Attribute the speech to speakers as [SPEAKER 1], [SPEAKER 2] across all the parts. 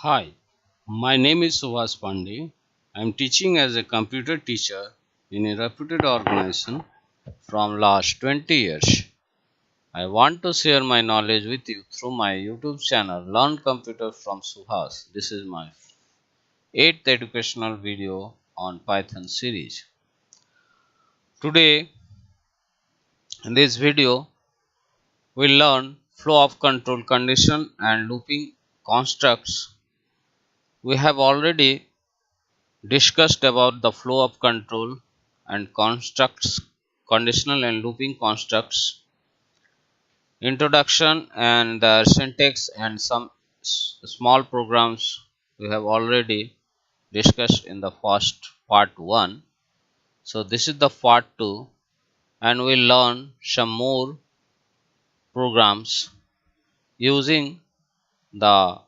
[SPEAKER 1] Hi, my name is Subhas Pandey. I am teaching as a computer teacher in a reputed organization from last 20 years. I want to share my knowledge with you through my YouTube channel Learn Computer from Subhas. This is my 8th educational video on Python series. Today in this video we'll learn flow of control condition and looping constructs. We have already discussed about the flow of control and constructs, conditional and looping constructs, introduction and the syntax and some small programs we have already discussed in the first part 1. So this is the part 2 and we'll learn some more programs using the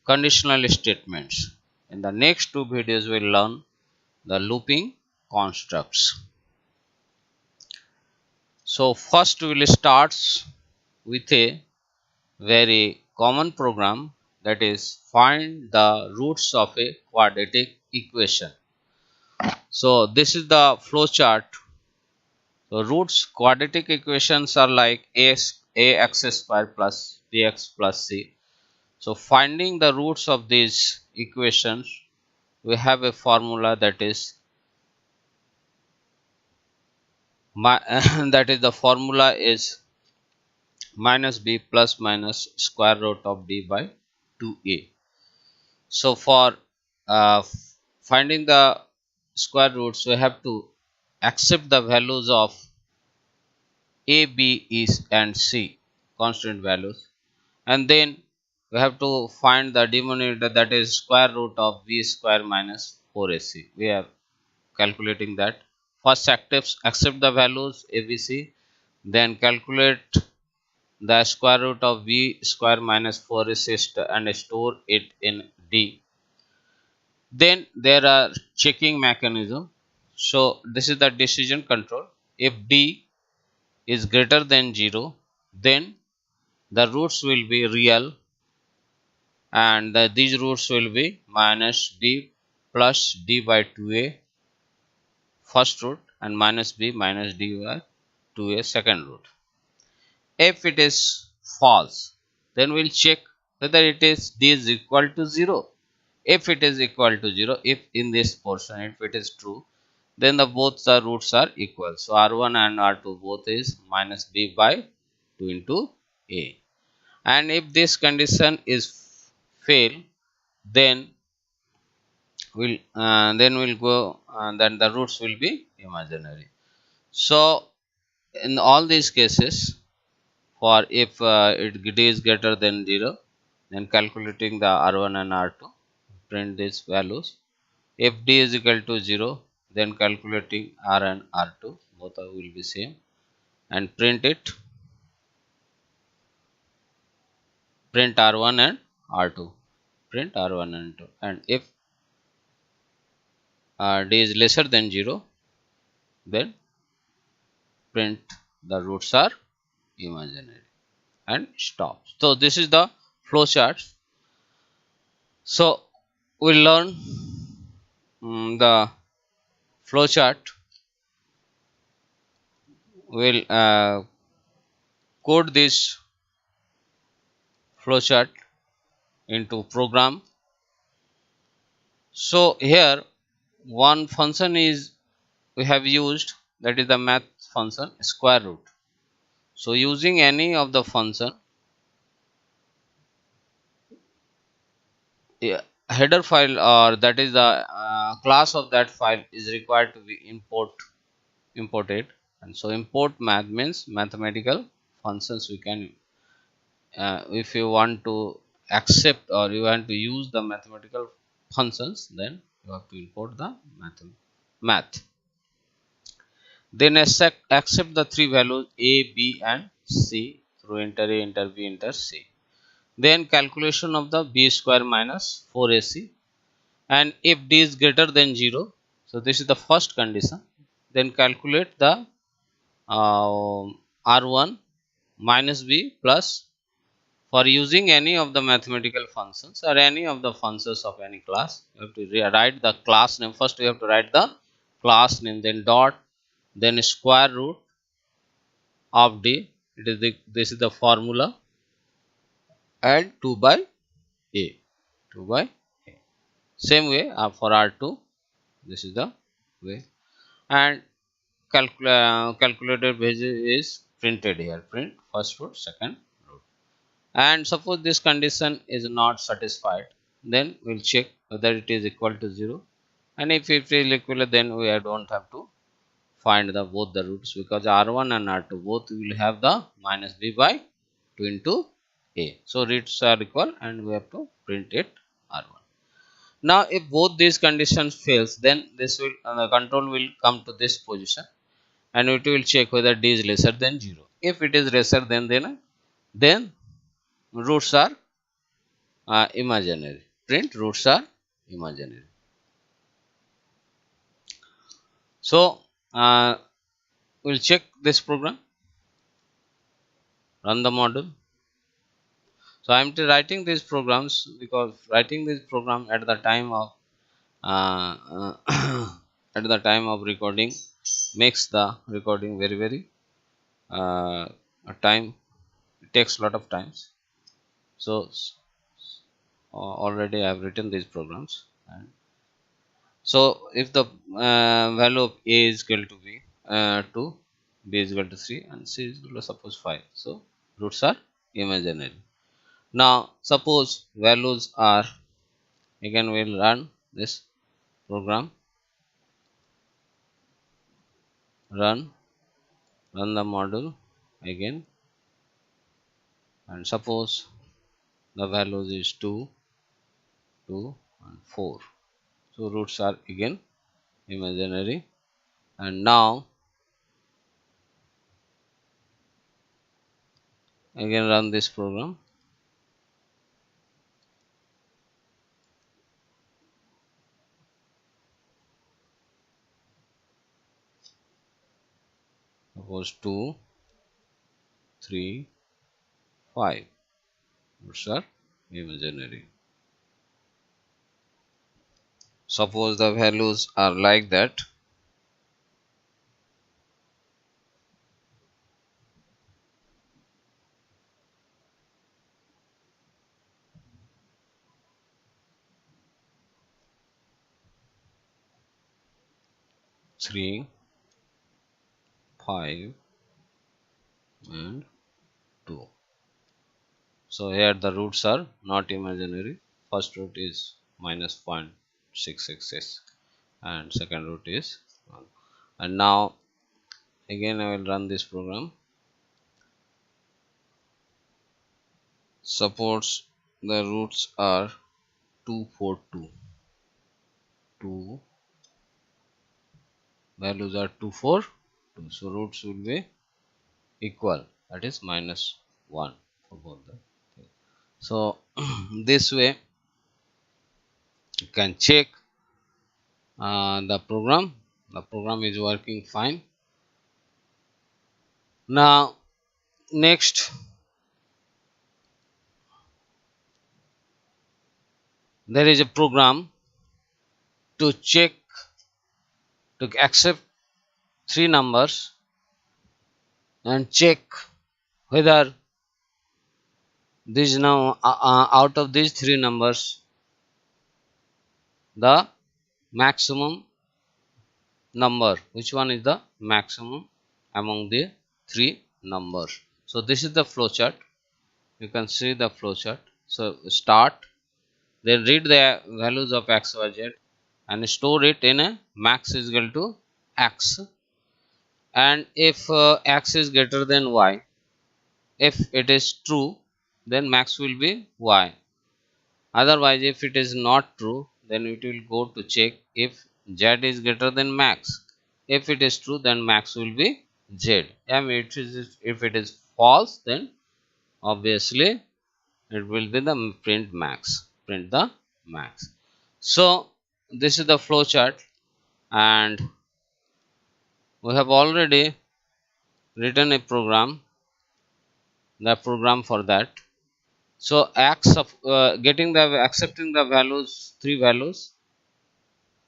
[SPEAKER 1] conditional statements. In the next two videos we'll learn the looping constructs. So first we will start with a very common program, that is find the roots of a quadratic equation. So this is the flow chart. So roots quadratic equations are like ax square plus bx plus c. So finding the roots of these equations, we have a formula that is that is the formula is minus b plus minus square root of d by 2a. So for finding the square roots, we have to accept the values of a, b, e and c, constant values, and then we have to find the denominator, that is square root of b square minus 4ac. We are calculating that. First accept the values a, b, c, then calculate the square root of b square minus 4ac and store it in d. Then there are checking mechanism. So this is the decision control. If d is greater than 0, then the roots will be real and these roots will be minus b plus d by 2a first root and minus b minus d by 2a second root. If it is false, then we'll check whether it is d is equal to 0. If it is equal to 0, if in this portion if it is true, then the both the roots are equal. So r1 and r2 both is minus b by 2 into a. And if this condition is fail, then we'll go then the roots will be imaginary. So in all these cases, for if d is greater than 0, then calculating the r1 and r2, print these values. If d is equal to 0, then calculating r and r2, both will be same, and print it, print r1 and r2, print r1 and 2, and if d is lesser than 0, then print the roots are imaginary and stop. So this is the flow chart. So we'll learn the flow chart. We'll code this flow chart into program. So here one function is we have used, that is the math function square root. So using any of the function, header file or that is the class of that file is required to be imported, and so import math means mathematical functions. We can if you want to accept or you want to use the mathematical functions, then you have to import the math. Then accept the three values a, b and c through enter a, enter b, enter c. Then calculation of the b square minus 4ac, and if d is greater than 0, so this is the first condition, then calculate the r1 minus b plus For using any of the mathematical functions or any of the functions of any class, you have to write the class name. First, you have to write the class name, then dot, then square root of d. This is the formula, and 2 by a, 2 by a. Same way for R2, this is the way, and calculator value is printed here. Print first root, second root. And suppose this condition is not satisfied, then we'll check whether it is equal to 0, and if it is equal, then we don't have to find the both the roots, because R1 and R2 both will have the minus b by 2 into a. So roots are equal and we have to print it R1. Now if both these conditions fails, then this will the control will come to this position, and it will check whether d is lesser than 0. If it is lesser than, then roots are imaginary. Print roots are imaginary. So we'll check this program, run the module. So I am writing these programs because writing this program at the time of at the time of recording makes the recording very time. It takes a lot of times. So already I have written these programs, and so if the value of a is equal to b 2, b is equal to 3, and c is equal to suppose 5, so roots are imaginary. Now suppose values are, again we'll run this program, run the module again, and suppose the values is 2, 2 and 4, so roots are again imaginary. And now again run this program, suppose 2, 3, 5, roots are imaginary. Suppose the values are like that, three, 5 and 2. So here the roots are not imaginary. First root is minus 0.666 and second root is 1. And now again I will run this program. Suppose the roots are 2, 4, 2. 2 values are 2, 4, 2. So roots will be equal, that is minus 1 for both the. So this way you can check the program. The program is working fine. Now next, there is a program to check, to accept three numbers and check whether these now out of these three numbers the maximum number, which one is the maximum among the three numbers. So this is the flowchart. You can see the flowchart. So start, then read the values of x, y, z and store it in a max is equal to x, and if x is greater than y, if it is true, then max will be y. Otherwise if it is not true, then it will go to check if z is greater than max. If it is true, then max will be z, and if it is false, then obviously it will be the print max, print the max. So this is the flowchart, and we have already written a program, the program for that. So getting the accepting the values, three values.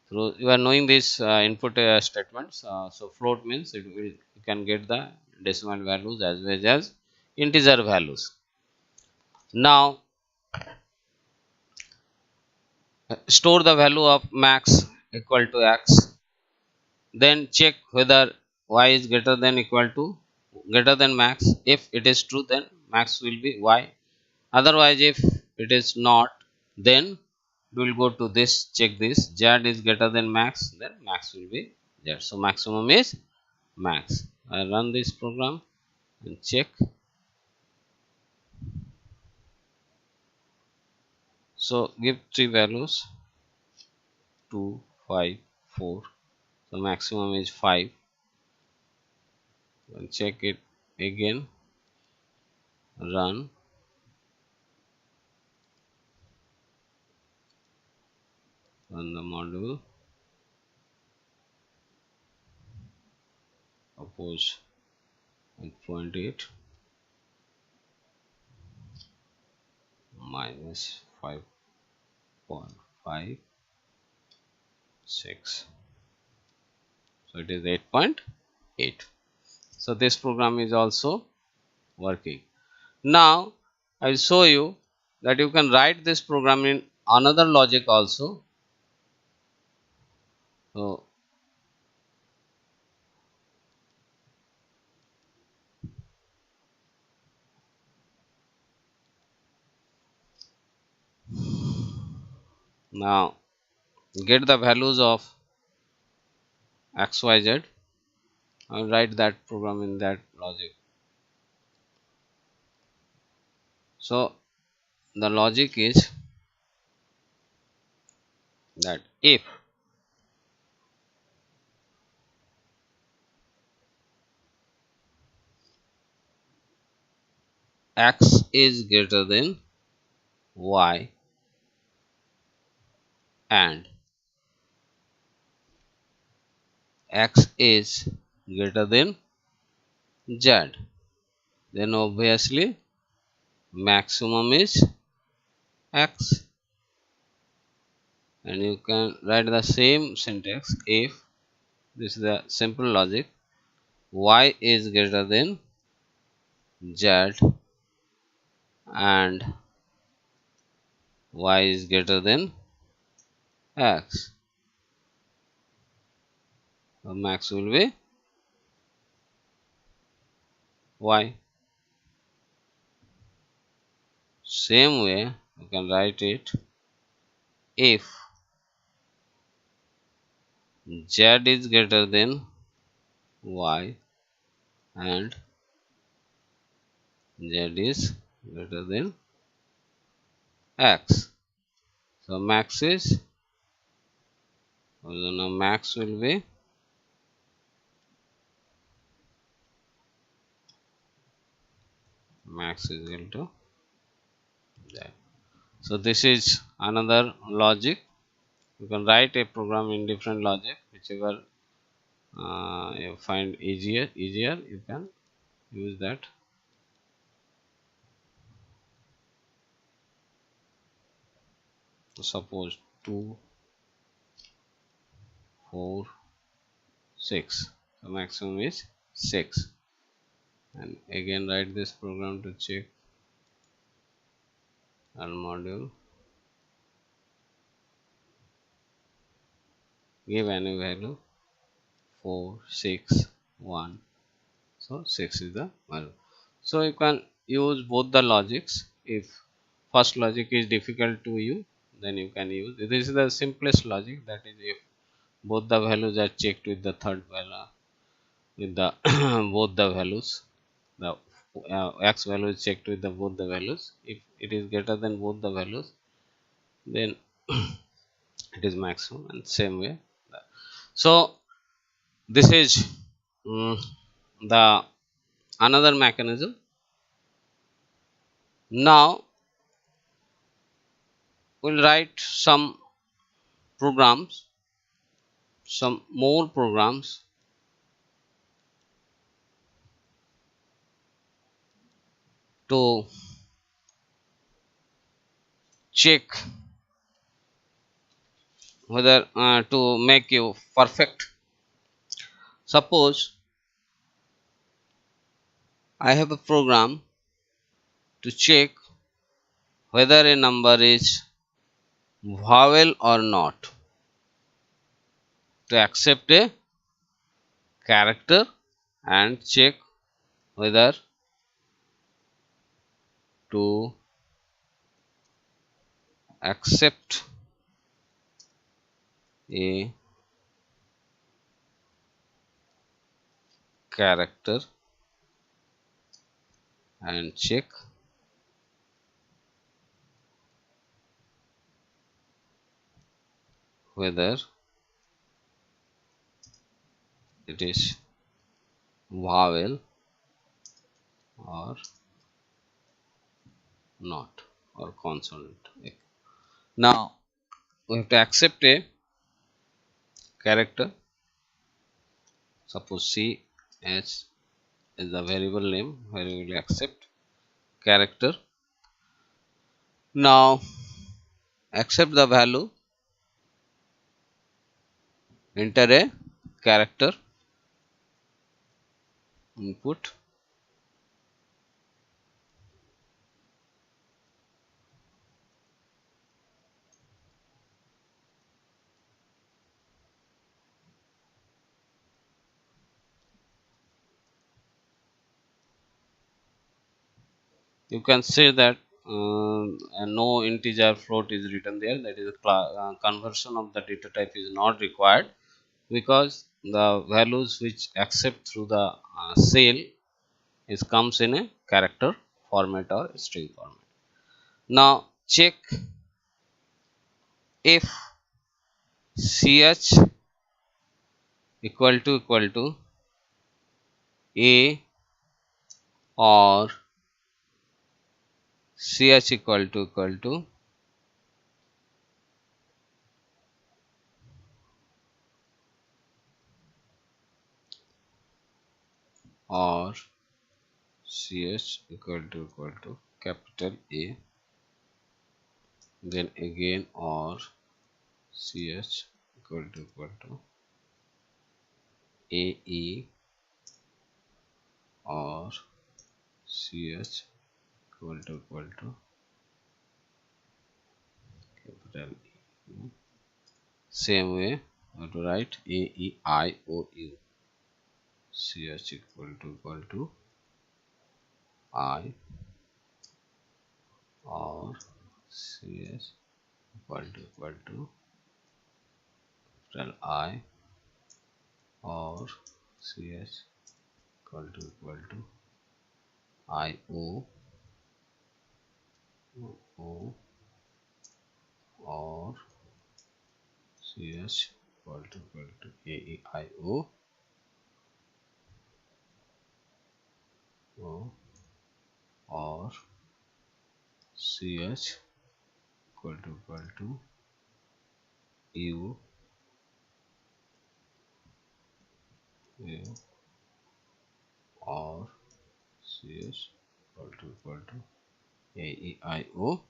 [SPEAKER 1] So you are knowing these input statements. So float means it will, you can get the decimal values as well as integer values. Now store the value of max equal to x, then check whether y is greater than max. If it is true, then max will be y. Otherwise, if it is not, then we will go to this, check this, z is greater than max, then max will be z. So maximum is max. I run this program and check. So give three values, 2, 5, 4. So maximum is 5. And check it again, run. Run the module. Suppose 1.8 minus 5.56. So it is 8.8. So this program is also working. Now I will show you that you can write this program in another logic also. So now get the values of xyz. I will write that program in that logic. So the logic is that if x is greater than y and x is greater than z, then obviously maximum is x. And you can write the same syntax if this is the simple logic, y is greater than z and y is greater than x. So max will be y. Same way you can write it if z is greater than y and z is greater than x. So max is, now max will be max is equal to that. So this is another logic. You can write a program in different logic, whichever you find easier you can use that. Suppose 2, 4, 6. So maximum is 6. And again write this program to check our module. Give any value, 4, 6, 1. So 6 is the value. So you can use both the logics. If first logic is difficult to you, then you can use this is the simplest logic, that is if both the values are checked with the third value, with the both the values, the x value is checked with the both the values. If it is greater than both the values, then it is maximum, and same way. So this is the another mechanism. Now we'll write some programs, some more programs to check whether to make you perfect. Suppose I have a program to check whether a number is vowel or not, to accept a character and check whether to accept a character and check whether it is vowel or not, or consonant. Now we have to accept a character. Suppose C as is the variable name where we will accept character. Now accept the value, enter a character input, you can say that and no integer float is written there, that is conversion of the data type is not required, because the values which accept through the cell is comes in a character format or string format. Now check if ch equal to a or ch equal to or ch equal to capital A, then again or ch equal to AE or ch equal to capital E. Same way we have to write AEIOU, ch equal to I or ch equal to capital I or ch equal to IO O or ch equal to AEIO O or ch equal to U or ch equal to AEIO.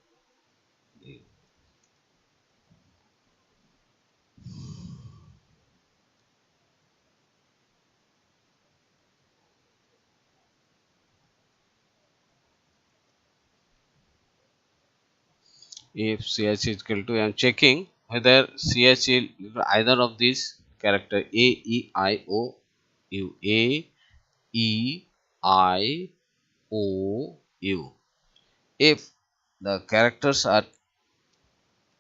[SPEAKER 1] If ch is equal to, I am checking whether ch is either of these character A, E, I, O, U, A, E, I, O, U. If the characters are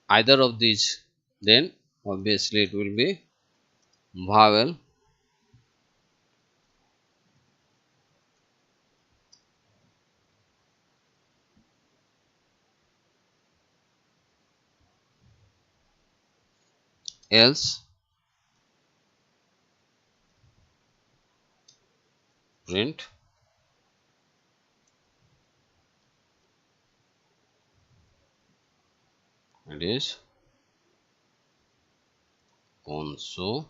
[SPEAKER 1] either of these, then obviously it will be vowel. Else print it is consonant.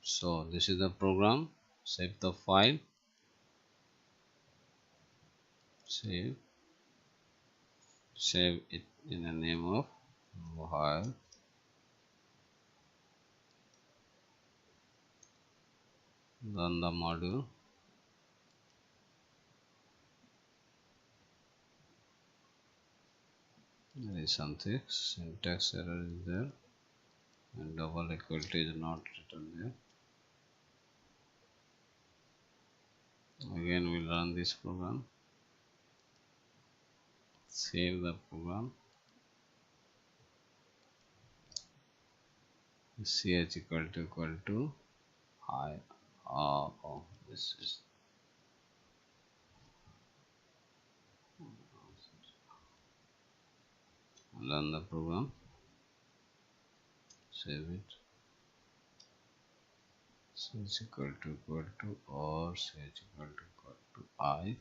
[SPEAKER 1] So this is the program. Save the file. save it in the name of while run the module. There is something syntax error is there and double equal to is not written there. Again we'll run this program, save the program, ch equal to I. This is run the program, save it, ch equal to or ch equal to I.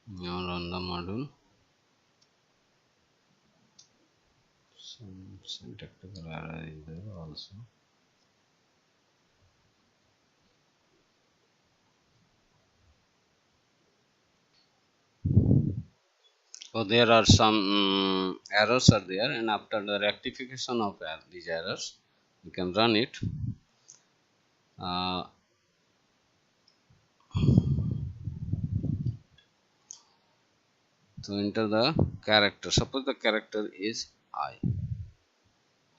[SPEAKER 1] Now run the module. Some syntactical error is there also. So there are some errors are there, and after the rectification of these errors you can run it. So enter the character. Suppose the character is I,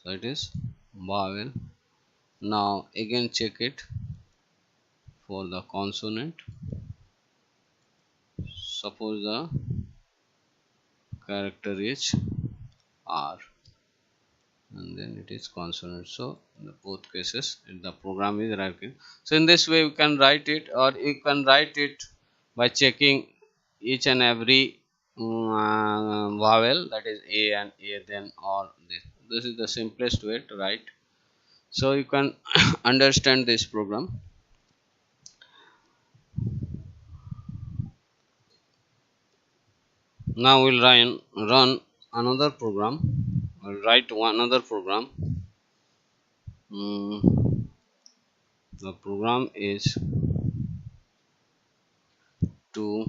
[SPEAKER 1] so it is vowel. Now again check it for the consonant. Suppose the character is R and then it is consonant, so in both cases the program is right. So in this way we can write it, or you can write it by checking each and every vowel, that is A and A, then or this is the simplest way to write. So you can understand this program. Now we'll run another program. We'll write another program. The program is to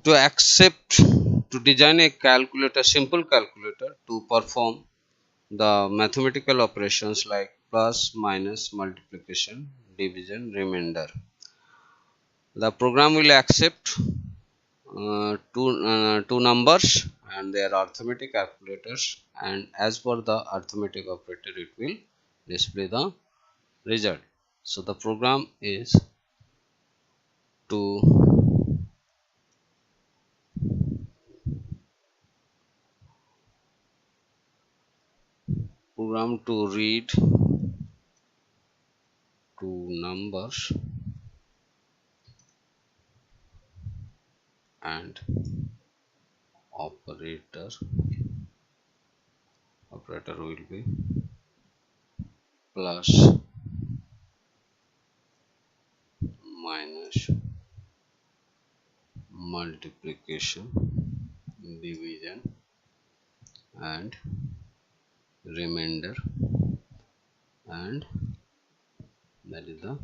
[SPEAKER 1] accept to design a calculator, simple calculator to perform the mathematical operations like plus, minus, multiplication, division, remainder. The program will accept two numbers and their arithmetic calculators, and as per the arithmetic operator it will display the result. So the program is to read two numbers and operator will be plus, minus, multiplication, division and remainder, and that is the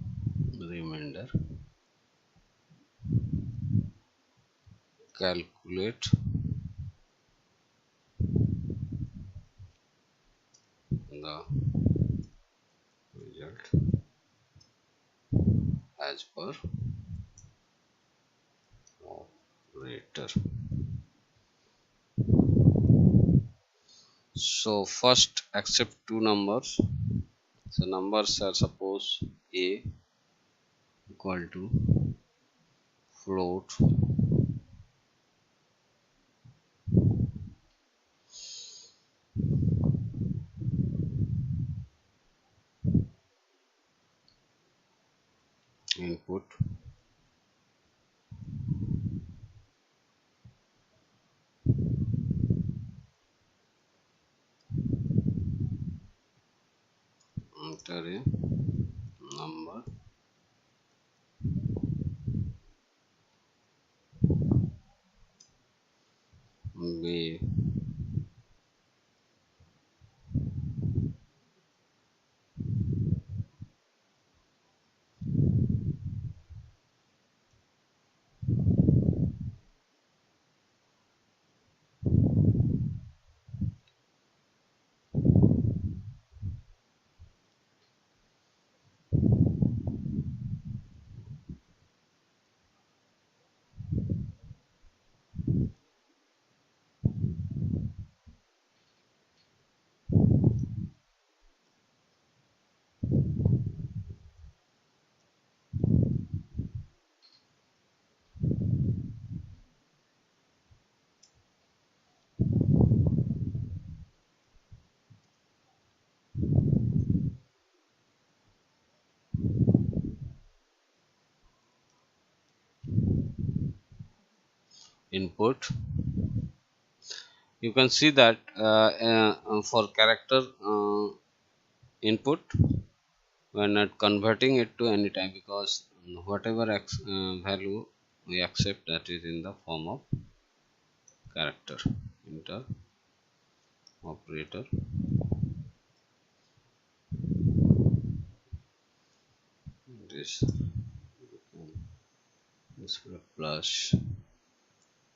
[SPEAKER 1] remainder. Calculate the result as per operator. So first accept two numbers. So numbers are, suppose A equal to float input enter a number B input. You can see that for character input, we are not converting it to any time, because whatever value we accept, that is in the form of character. Enter operator. This display plus,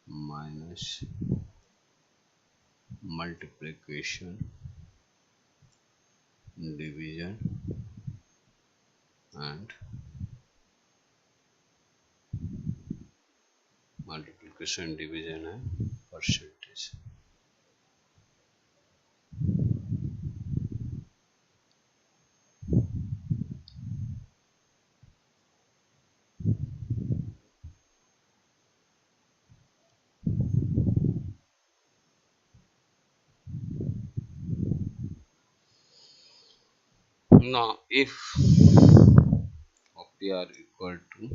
[SPEAKER 1] minus, multiplication, division, and multiplication, division, and percentage. Now if OPR equal to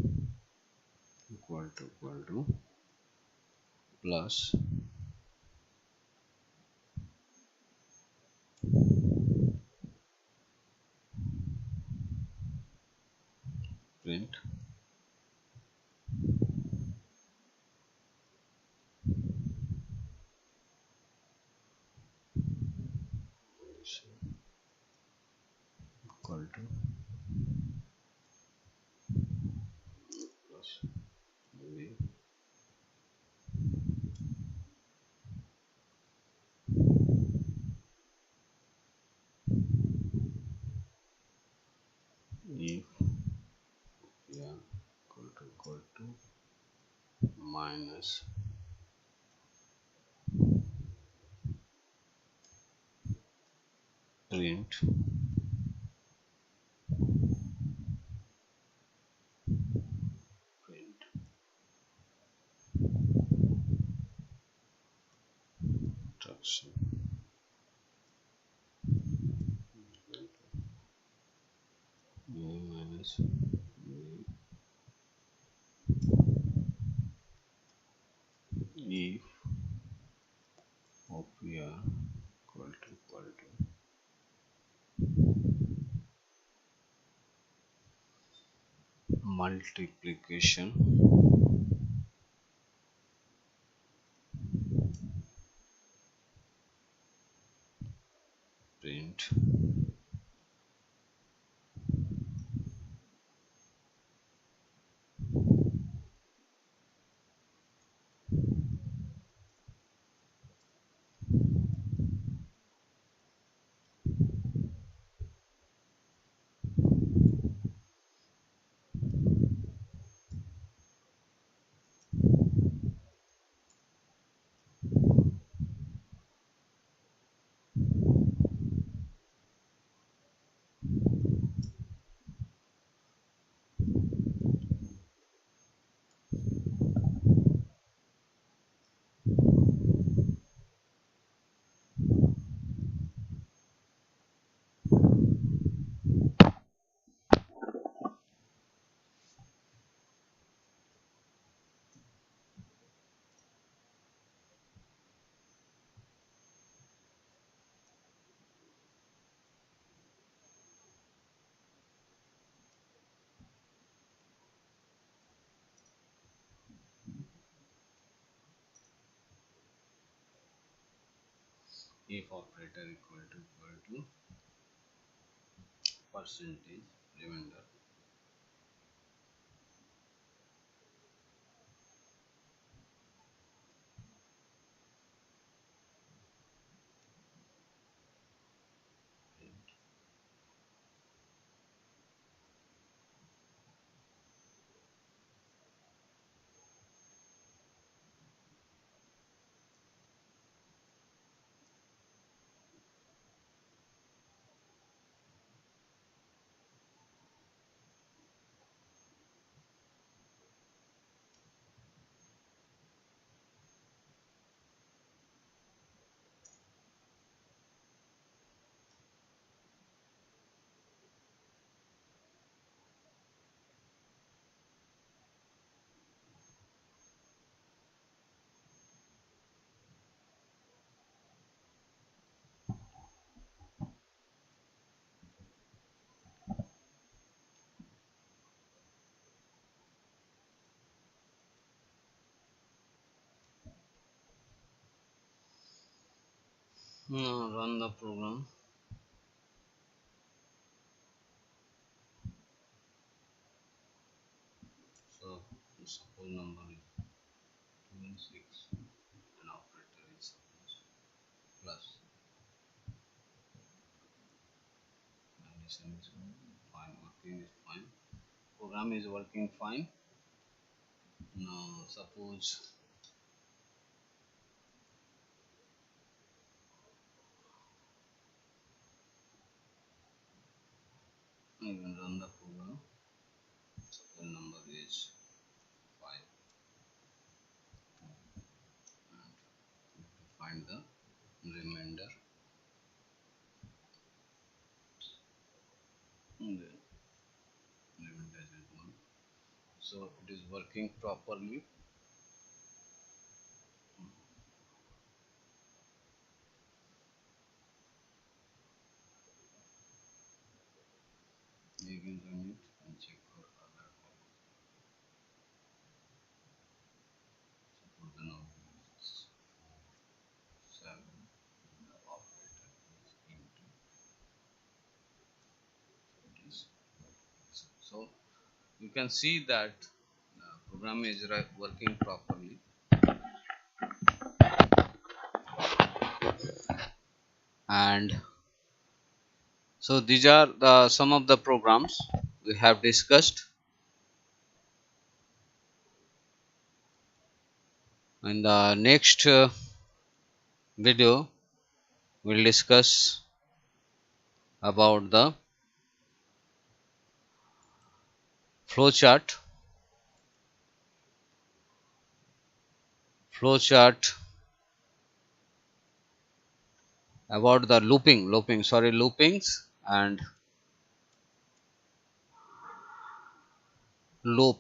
[SPEAKER 1] plus print equal to plus b if yeah equal to minus print print instruction a minus b if OPR equal to multiplication print if operator equal to percentage remainder Now run the program. So suppose number is 2 and 6 and operator is suppose plus, condition is fine, working is fine, program is working fine. Now suppose I will run the program. Suppose number is 5 and find the remainder. And then remainder is 1. So it is working properly. You can run it and check for other columns. Suppose the number is 7, the operator is into, it is. So you can see that the program is working properly. And so these are some of the programs we have discussed. In the next video we'll discuss about the flowchart about the loopings and loop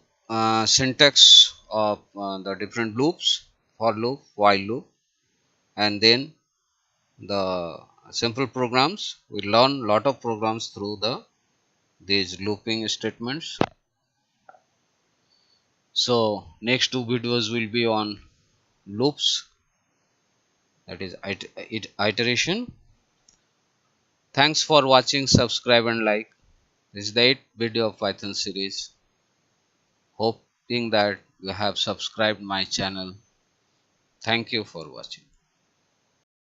[SPEAKER 1] syntax of the different loops, for loop, while loop, and then the simple programs. We learn lot of programs through these looping statements. So next two videos will be on loops, that is iteration. Thanks for watching. Subscribe and like. This is the 8th video of Python series. Hoping that you have subscribed my channel. Thank you for watching.